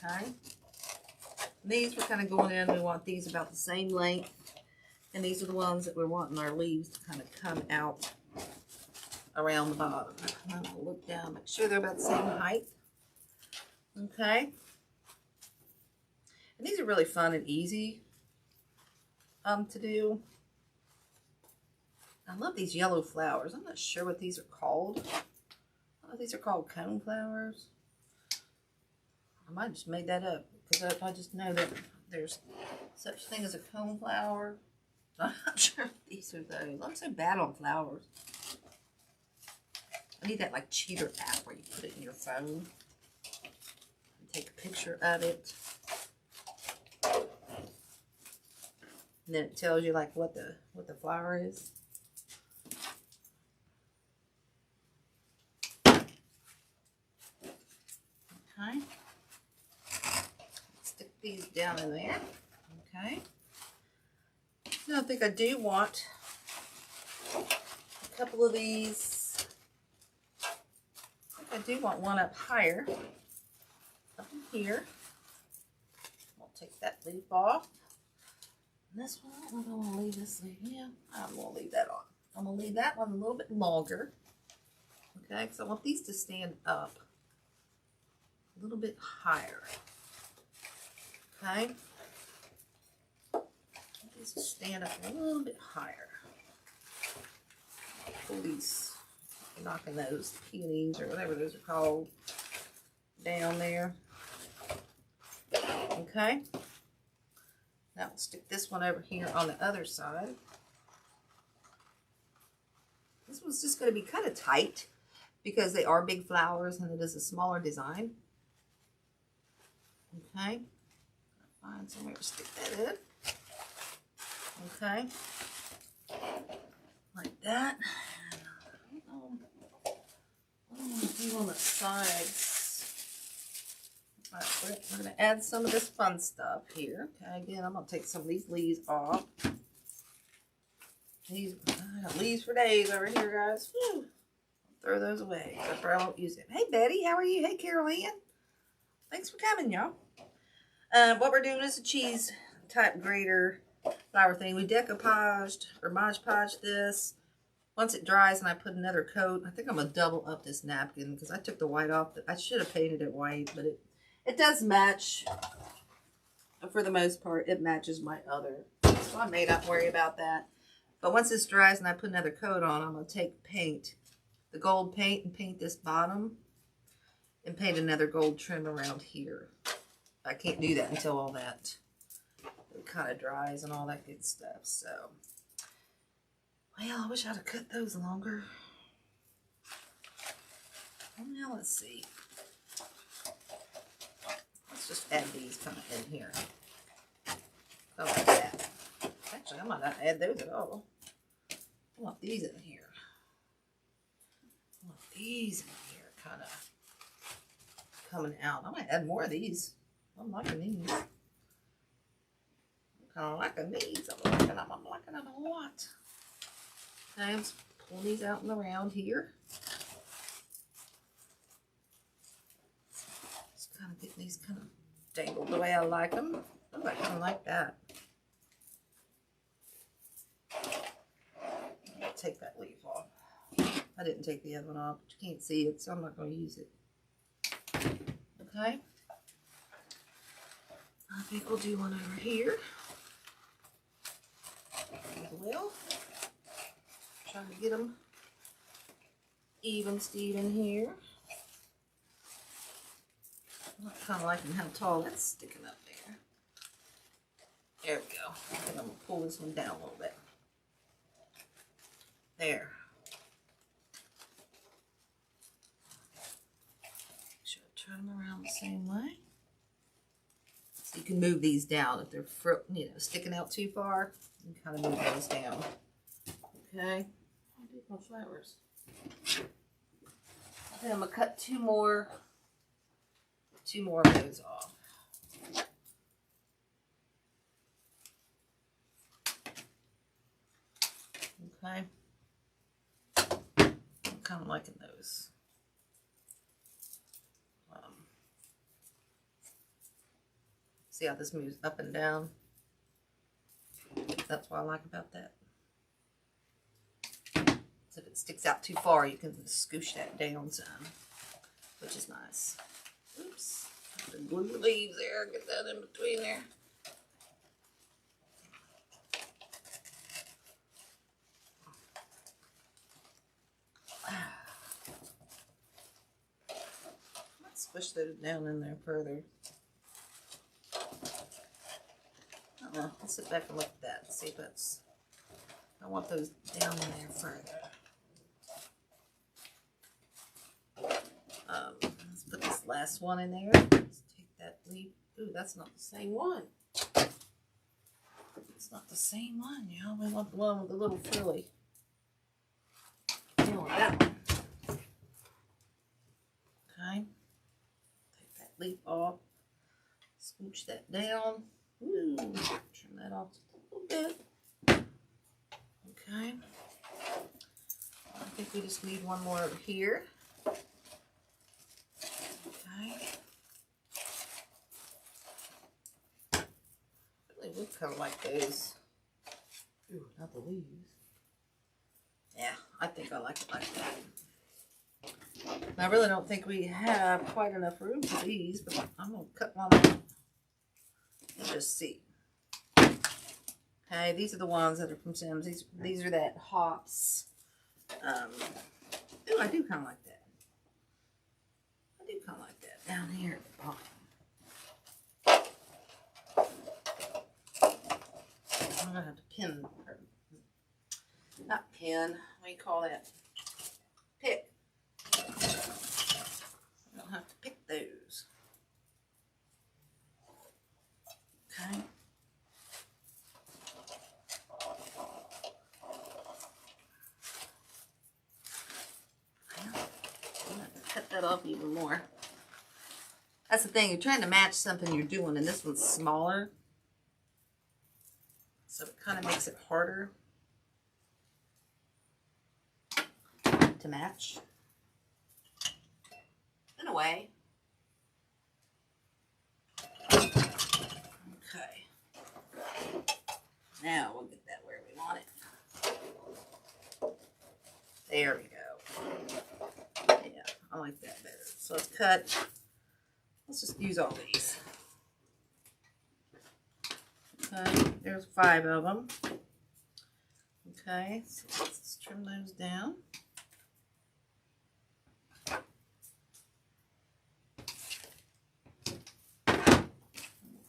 Okay, and these we're kind of going in. We want these about the same length. And these are the ones that we're wanting our leaves to kind of come out around the bottom. I'm going to look down, make sure they're about the same height. Okay. And these are really fun and easy to do. I love these yellow flowers. I'm not sure what these are called. know if these are called cone flowers. I might have just made that up because I just know that there's such thing as a cone flower. I'm not sure if these are those. I'm so bad on flowers. I need that like cheater app where you put it in your phone and take a picture of it. And then it tells you like what the flower is. Okay. Stick these down in there. Okay. Now I think I do want a couple of these. I think I do want one up higher. Up in here. I'll take that leaf off. And this one, I'm going to leave this leaf. Yeah, I'm going to leave that on. I'm going to leave that one a little bit longer. Okay, because I want these to stand up a little bit higher. Okay. These will stand up a little bit higher. Pull these, knocking those peonies or whatever those are called down there. Okay. Now we'll stick this one over here on the other side. This one's just going to be kind of tight because they are big flowers and it is a smaller design. Okay. Find somewhere to stick that in. Okay. Like that. What I'm going to do on the sides. Alright, we're going to add some of this fun stuff here. Okay, again, I'm going to take some of these leaves off. These, I got leaves for days over here, guys. Whew. Throw those away. I won't use them. Hey, Betty, how are you? Hey, Carol Ann. Thanks for coming, y'all. What we're doing is a cheese type grater flower thing. We decoupaged or Modge Podged this. Once it dries and I put another coat, I think I'm going to double up this napkin because I took the white off. I should have painted it white, but it does match. For the most part, it matches my other. So I may not worry about that. But once this dries and I put another coat on, I'm going to take paint, the gold paint, and paint this bottom. And paint another gold trim around here. I can't do that until all that it kind of dries and all that good stuff. So, well, I wish I'd have cut those longer. Well, let's see. Let's just add these kind of in here. Oh, like that. Actually, I might not add those at all. I want these in here. I want these in here, kind of coming out. I might add more of these. I'm liking these. I'm kind of liking these. I'm liking them a lot. Okay, let's pull these out and around here. Just kind of get these kind of dangled the way I like them. I kind of like that. I'll take that leaf off. I didn't take the other one off, but you can't see it, so I'm not going to use it. Okay. I think we'll do one over here as well. Trying to get them even Steven here. I'm kind of liking how tall that's sticking up there. There we go. I think I'm going to pull this one down a little bit. There. Make sure I turn them around the same way. So you can move these down if they're, sticking out too far. You can kind of move those down. Okay. I'll do my flowers. Then I'm gonna cut two more of those off. Okay. I'm kind of liking those. See how this moves up and down? That's what I like about that. So if it sticks out too far, you can scoosh that down some, which is nice. Oops, the glue leaves there, get that in between there. push those down in there further. Let's sit back and look at that and see if that's, I want those down in there further. Let's put this last one in there. Let's take that leaf. Ooh, that's not the same one. It's not the same one, y'all. We want the one with the little frilly. We want that one. Okay. Take that leaf off. Scooch that down. Ooh, trim that off just a little bit. Okay. I think we just need one more over here. Okay. Really would kind of like those. Ooh, not the leaves. Yeah, I think I like it like that. I really don't think we have quite enough room for these, but I'm going to cut one out and just see. Okay, these are the ones that are from Sims. These are that hops. Ooh, I do kind of like that. I do kind of like that down here at the bottom. I'm going to have to pin her. Not pin. What do you call that? Pick. I don't have to pick those. Okay. I'm going to cut that off even more. That's the thing. You're trying to match something you're doing, and this one's smaller. So it kind of makes it harder to match. In a way. Okay. Now we'll get that where we want it. There we go. Yeah, I like that better. So let's cut. Let's just use all these. Okay, there's 5 of them. Okay, so let's trim those down.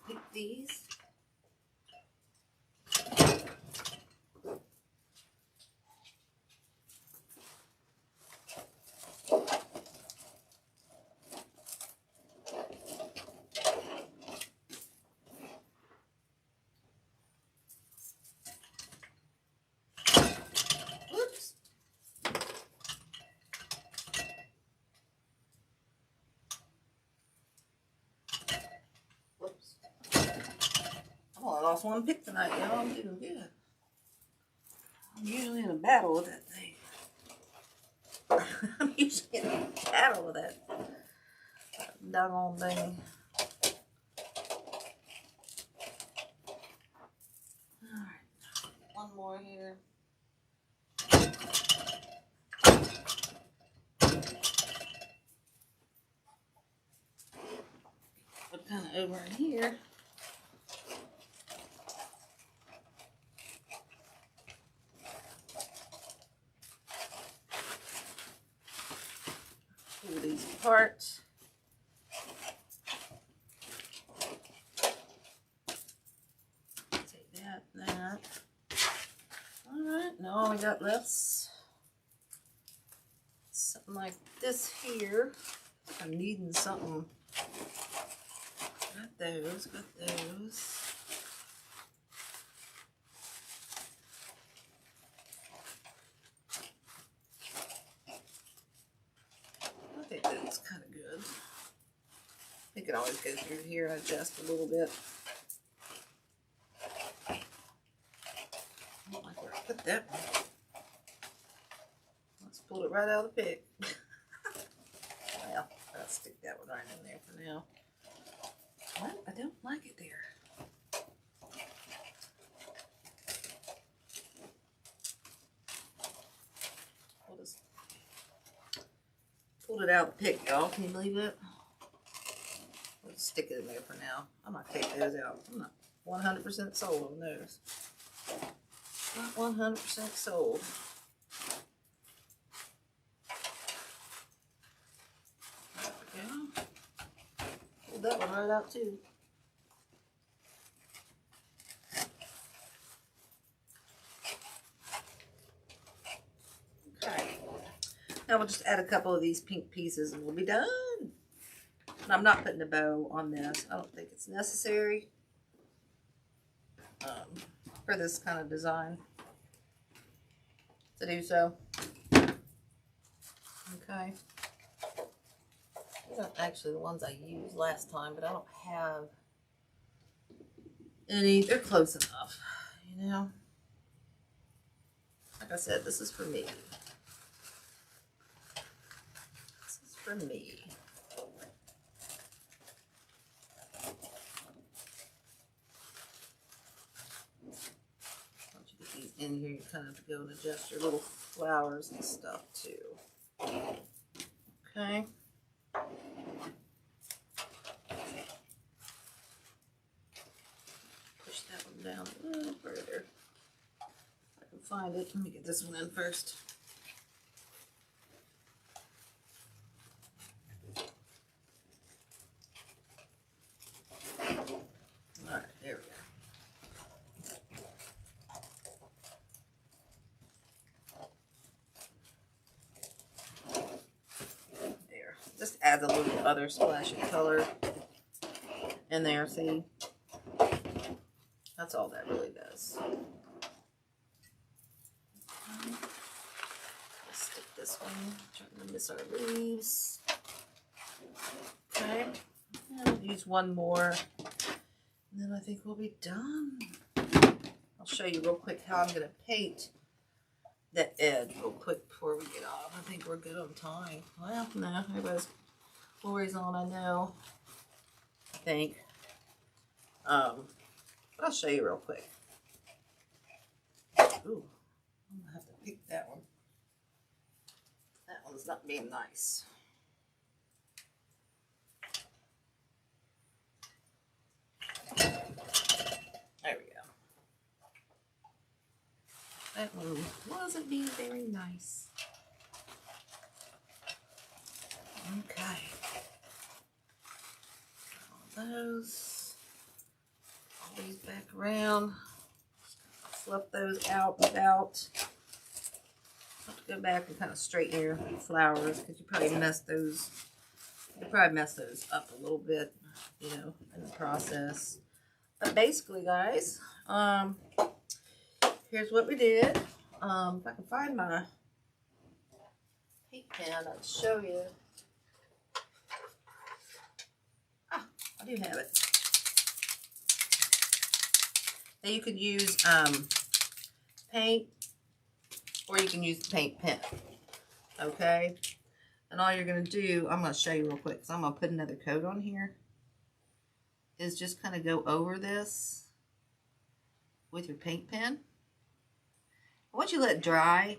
Pick these. Oh, I lost one pick tonight, y'all. I'm doing good. I'm usually in a battle with that thing. I'm usually in a battle with that doggone thing. Alright, one more here. Put kind of over in here. Pull these apart. Take that. Alright, now all we got left's something like this here. I'm needing something. Got those. I think that's kind of good. You can always go through here and adjust a little bit. I don't like where I put that one. Let's pull it right out of the pick. Well, I'll stick that one right in there for now. What? I don't like it there. We'll just pull it out of the pick, y'all. Can you believe it? We'll just stick it in there for now. I'm going to take those out. I'm not 100% sold on those. Not 100% sold. There we go. busted that one right out too. Okay. Now we'll just add a couple of these pink pieces and we'll be done. And I'm not putting a bow on this. I don't think it's necessary for this kind of design to do so. Okay. These aren't actually the ones I used last time, but I don't have any. They're close enough, you know. Like I said, this is for me. This is for me. Once you get these in here, you kind of have to go and adjust your little flowers and stuff too. Okay. Push that one down a little further. If I can find it. Let me get this one in first. Alright, there we go. There. Just add a little other splash of color in there, see? That's all that really does. Let's stick this one, trying to miss our leaves. Okay, and we'll use one more, and then I think we'll be done. I'll show you real quick how I'm going to paint that edge real quick before we get off. I think we're good on time. Well, no, everybody's always on, I know. I think. But I'll show you real quick. Ooh, I'm gonna have to pick that one. That one's not being nice. There we go. That one wasn't being very nice. Okay. All those. These back around, flip those out and about. Have to go back and kind of straighten your flowers because you probably messed those. You probably messed those up a little bit, you know, in the process. But basically, guys, here's what we did. If I can find my paint pen, I'll show you. Ah, I do have it. Now you could use paint, or you can use the paint pen, okay? And all you're going to do, I'm going to show you real quick, because I'm going to put another coat on here, is just kind of go over this with your paint pen. Once you let it dry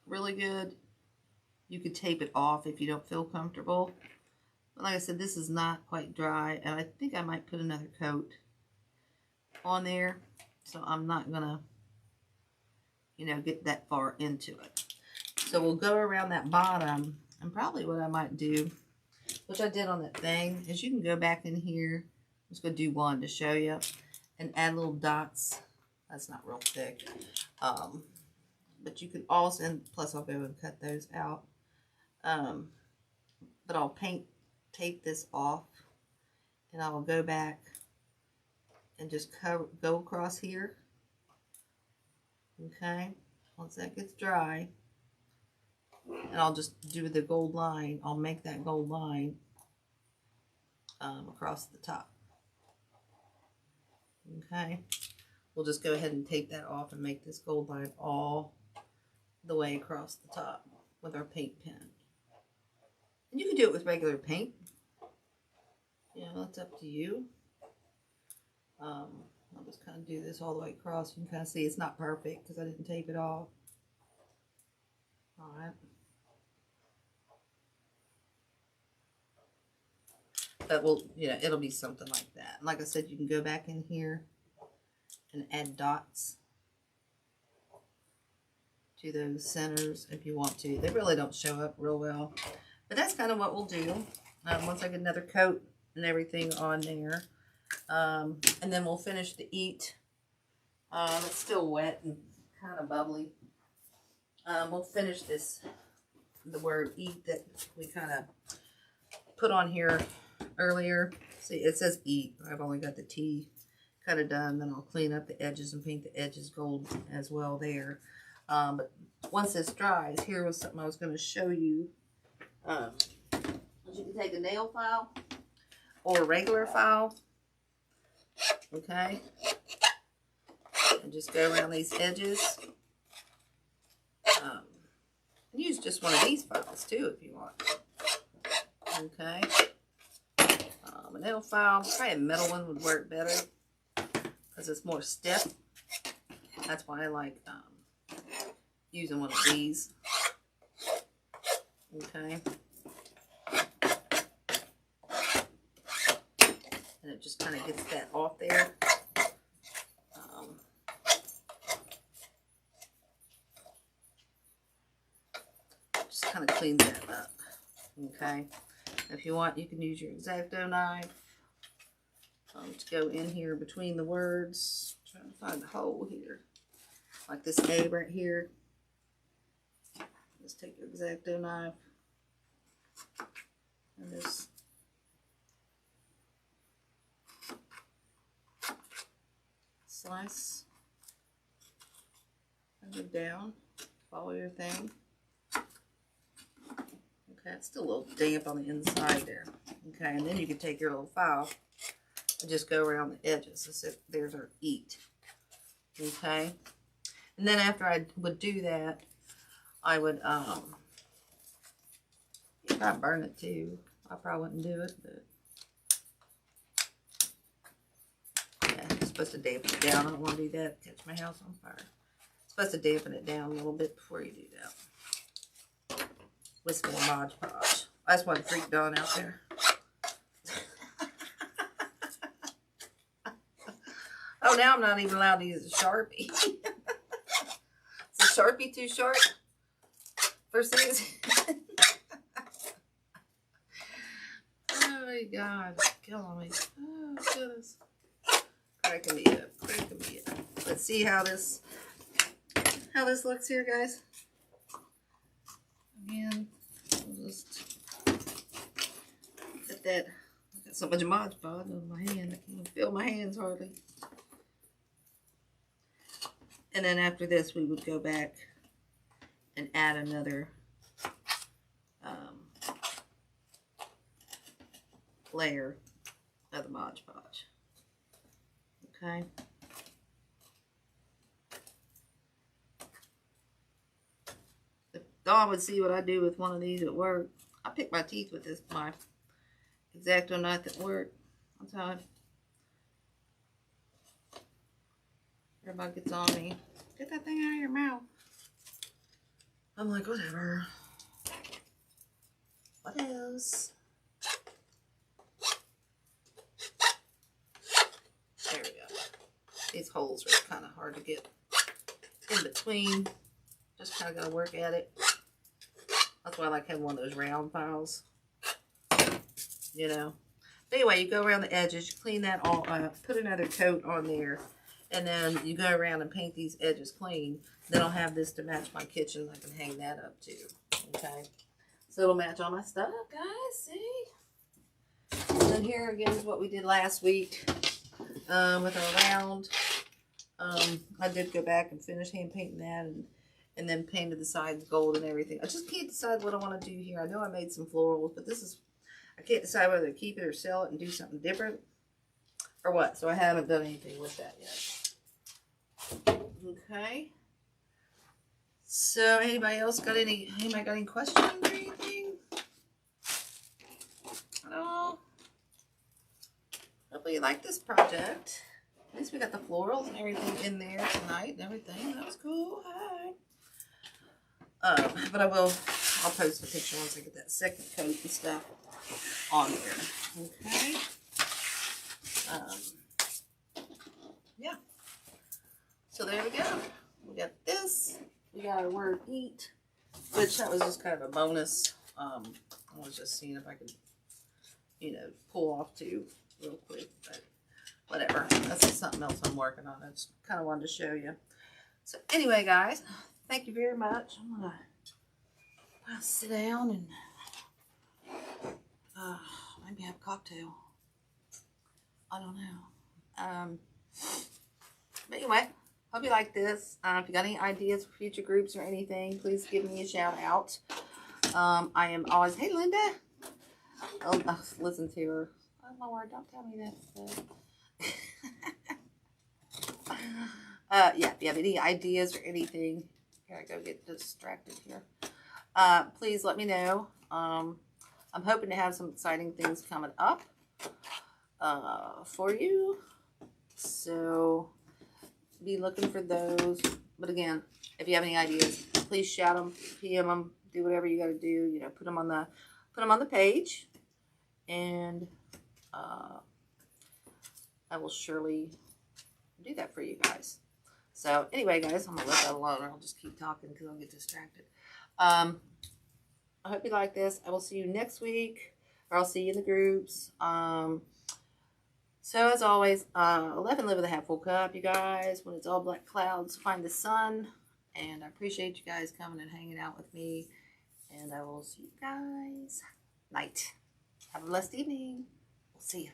really good, you could tape it off if you don't feel comfortable. But like I said, this is not quite dry, and I think I might put another coat on there, so I'm not gonna, you know, get that far into it. So we'll go around that bottom, and probably what I might do, which I did on that thing, is you can go back in here. I'm just gonna do one to show you, and add little dots. That's not real thick, but you can also, and plus I'll go and cut those out. But I'll tape this off, and I will go back and just go across here. Okay, once that gets dry, and I'll just do the gold line. I'll make that gold line across the top. Okay, we'll just go ahead and tape that off and make this gold line all the way across the top with our paint pen. And you can do it with regular paint. You know, it's up to you. I'll just kind of do this all the way across. You can kind of see it's not perfect because I didn't tape it off. All right. But we'll, yeah, it'll be something like that. And like I said, you can go back in here and add dots to those centers if you want to. They really don't show up real well. But that's kind of what we'll do. once I get another coat and everything on there. And then we'll finish the eat. It's still wet and kind of bubbly. We'll finish this, the word eat that we kind of put on here earlier. See, it says eat. I've only got the T kind of done. Then I'll clean up the edges and paint the edges gold as well there. But once this dries, here was something I was going to show you. You can take a nail file or a regular file, okay, and just go around these edges. Use just one of these files too if you want, okay. A nail file, probably a metal one would work better because it's more stiff. That's why I like using one of these, okay. And it just kind of gets that off there. Just kind of cleans that up. Okay. If you want, you can use your X-Acto knife to go in here between the words. I'm trying to find the hole here. Like this A right here. Just take your X-Acto knife and just slice and go down, follow your thing. Okay, it's still a little damp on the inside there. Okay, and then you can take your little file and just go around the edges. There's our eat. Okay, and then after I would do that, I would probably burn it too. I probably wouldn't do it, but yeah, I'm supposed to dampen it down. I don't want to do that. Catch my house on fire. I'm supposed to dampen it down a little bit before you do that. With some Modge Podge. That's what freaked Dawn out there. Oh, now I'm not even allowed to use a Sharpie. Is a Sharpie too short for Susan? Oh my God, it's killing me. Oh goodness. Cracking me up, cracking me up. Let's see how this looks here, guys. Again, I'll just put that. I got so much Modge Podge on my hand, I can't feel my hands hardly. And then after this, we would go back and add another layer of the Modge Podge. Okay. If Dawn would see what I do with one of these at work, I pick my teeth with this, my X-Acto knife at work. I'm telling you. Everybody gets on me. Get that thing out of your mouth. I'm like, whatever. What else? There we go. These holes are kind of hard to get in between. Just kind of got to work at it. That's why I like having one of those round files. You know. But anyway, you go around the edges. You clean that all up. Put another coat on there. And then you go around and paint these edges clean. Then I'll have this to match my kitchen. I can hang that up too. Okay. So it'll match all my stuff, guys. See? And then here again is what we did last week with our round. I did go back and finish hand painting that and then painted the sides gold and everything. I just can't decide what I want to do here. I know I made some florals, but this is, I can't decide whether to keep it or sell it and do something different or what. So I haven't done anything with that yet. Okay. So anybody else got any questions or anything? At all? Hopefully you like this project. At least we got the florals and everything in there tonight and everything. That was cool. Hi. But I'll post a picture once I get that second coat and stuff on there. Okay. Yeah. So there we go. We got this. We got our word eat, which that was just kind of a bonus. I was just seeing if I could you know, pull off to real quick, but whatever. That's just something else I'm working on. I just kind of wanted to show you. So anyway, guys, thank you very much. I'm gonna sit down and maybe have a cocktail. I don't know. But anyway, hope you like this. If you got any ideas for future groups or anything, please give me a shout out. I am always, hey Linda. Oh, listen to her. Oh my word, don't tell me that. Yeah, if you have any ideas or anything, here I go get distracted here. Please let me know. I'm hoping to have some exciting things coming up for you. So be looking for those. But again, if you have any ideas, please shout them, PM them, do whatever you got to do. You know, put them on the page, and I will surely do that for you guys. So anyway, guys, I'm gonna let that alone, or I'll just keep talking because I'll get distracted. I hope you like this. I will see you next week, or I'll see you in the groups. So as always, live and live with a half full cup, you guys. When it's all black clouds, find the sun. And I appreciate you guys coming and hanging out with me. And I will see you guys night. Have a blessed evening. We'll see you.